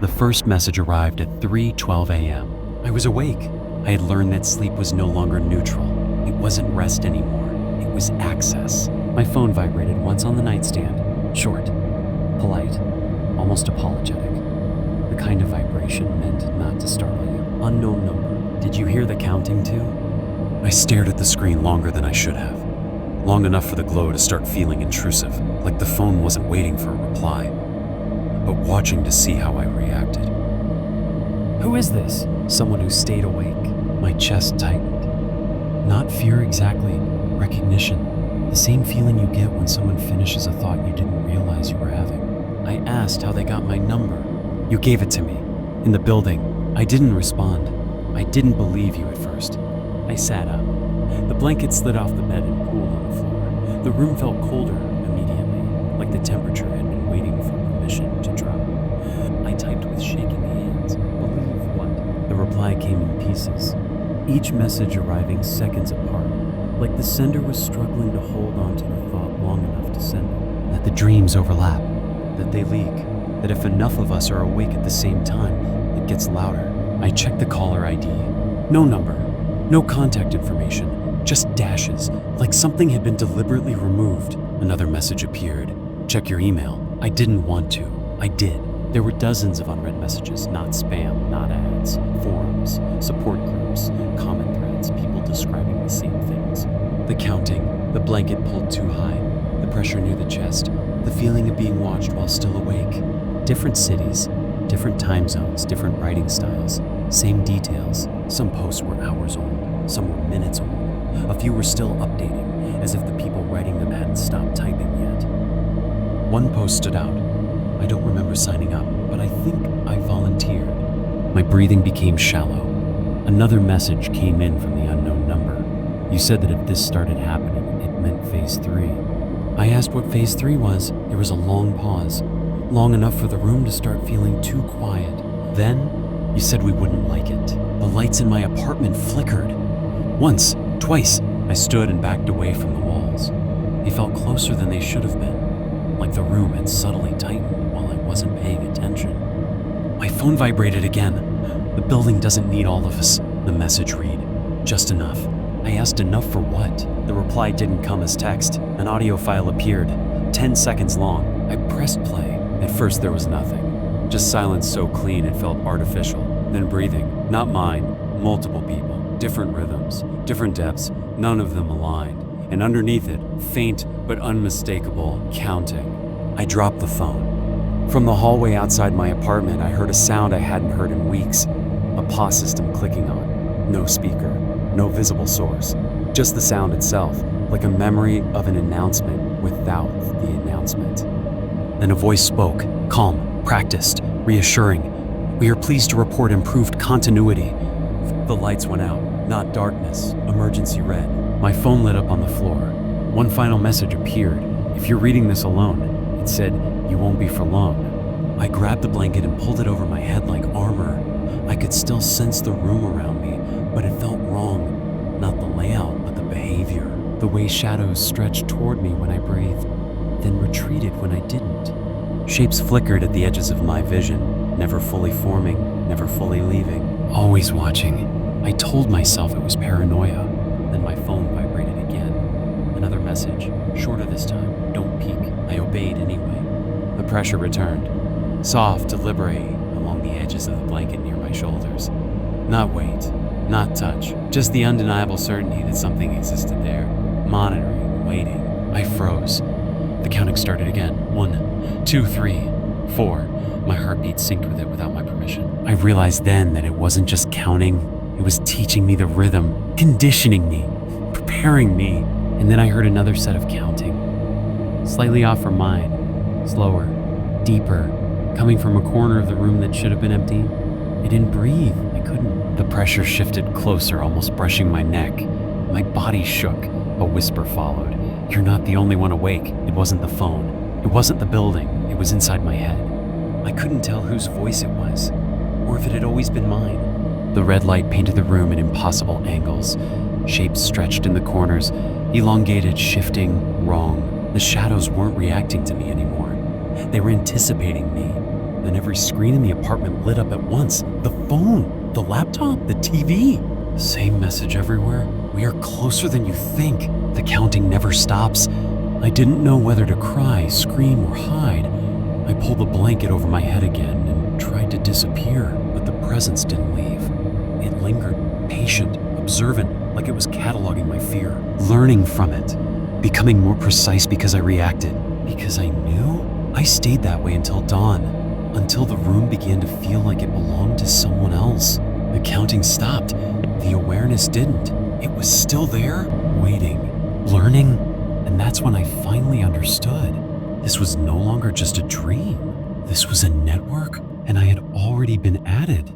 The first message arrived at 3:12 a.m. I was awake. I had learned that sleep was no longer neutral. It wasn't rest anymore. It was access. My phone vibrated once on the nightstand. Short, polite, almost apologetic. The kind of vibration meant not to startle you. Unknown number. Did you hear the counting too? I stared at the screen longer than I should have. Long enough for the glow to start feeling intrusive, like the phone wasn't waiting for a reply, but watching to see how I reacted. Who is this? Someone who stayed awake. My chest tightened. Not fear exactly, recognition. The same feeling you get when someone finishes a thought you didn't realize you were having. I asked how they got my number. You gave it to me, in the building. I didn't respond. I didn't believe you at first. I sat up. The blanket slid off the bed and pooled on the floor. The room felt colder immediately, like the temperature had been waiting for permission to drop. I typed with shaking hands. Believe what? The reply came in pieces, each message arriving seconds apart, like the sender was struggling to hold on to the thought long enough to send it. That the dreams overlap, that they leak, that if enough of us are awake at the same time, it gets louder. I checked the caller ID. No number, no contact information, just dashes, like something had been deliberately removed. Another message appeared. Check your email. I didn't want to. I did. There were dozens of unread messages, not spam, not ads, forums, support groups, comment threads, people describing the same things. The counting, the blanket pulled too high, the pressure near the chest, the feeling of being watched while still awake. Different cities, different time zones, different writing styles, same details. Some posts were hours old, some were minutes old. A few were still updating, as if the people writing them hadn't stopped typing yet. One post stood out. I don't remember signing up, but I think I volunteered. My breathing became shallow. Another message came in from the unknown number. You said that if this started happening, it meant phase 3. I asked what phase 3 was. There was a long pause, long enough for the room to start feeling too quiet. Then, you said we wouldn't like it. The lights in my apartment flickered. Once, twice, I stood and backed away from the walls. They felt closer than they should have been, like the room had subtly tightened while I wasn't paying attention. My phone vibrated again. The building doesn't need all of us, the message read. Just enough. I asked enough for what? The reply didn't come as text. An audio file appeared, 10 seconds long. I pressed play. At first there was nothing. Just silence so clean it felt artificial. Then breathing, not mine, multiple people, different rhythms, different depths, none of them aligned. And underneath it, faint but unmistakable counting. I dropped the phone. From the hallway outside my apartment, I heard a sound I hadn't heard in weeks. A POS system clicking on. No speaker, no visible source. Just the sound itself, like a memory of an announcement without the announcement. Then a voice spoke, calm, practiced, reassuring. We are pleased to report improved continuity. The lights went out, not darkness, emergency red. My phone lit up on the floor. One final message appeared. If you're reading this alone, it said, you won't be for long. I grabbed the blanket and pulled it over my head like armor. I could still sense the room around me, but it felt wrong. Not the layout, but the behavior. The way shadows stretched toward me when I breathed, then retreated when I didn't. Shapes flickered at the edges of my vision, never fully forming, never fully leaving. Always watching. I told myself it was paranoia. Then my phone vibrated again. Another message, shorter this time. Don't peek. I obeyed anyway. The pressure returned. Soft, deliberate, along the edges of the blanket near my shoulders. Not weight, not touch, just the undeniable certainty that something existed there. Monitoring, waiting. I froze. The counting started again. 1, 2, 3, 4. My heartbeat synced with it without my permission. I realized then that it wasn't just counting. It was teaching me the rhythm, conditioning me, preparing me. And then I heard another set of counting. Slightly off from mine, slower, deeper, coming from a corner of the room that should have been empty. I didn't breathe. I couldn't. The pressure shifted closer, almost brushing my neck. My body shook. A whisper followed. You're not the only one awake. It wasn't the phone. It wasn't the building. It was inside my head. I couldn't tell whose voice it was, or if it had always been mine. The red light painted the room at impossible angles. Shapes stretched in the corners, elongated, shifting, wrong. The shadows weren't reacting to me anymore. They were anticipating me, Then every screen in the apartment lit up at once. The phone, the laptop, the TV. Same message everywhere. We are closer than you think. The counting never stops. I didn't know whether to cry, scream, or hide. I pulled the blanket over my head again and tried to disappear, but the presence didn't leave. It lingered, patient, observant, like it was cataloging my fear, learning from it, becoming more precise because I reacted. Because I knew? I stayed that way until dawn, until the room began to feel like it belonged to someone else. The counting stopped. The awareness didn't. It was still there, waiting, learning, and that's when I finally understood. This was no longer just a dream. This was a network, and I had already been added.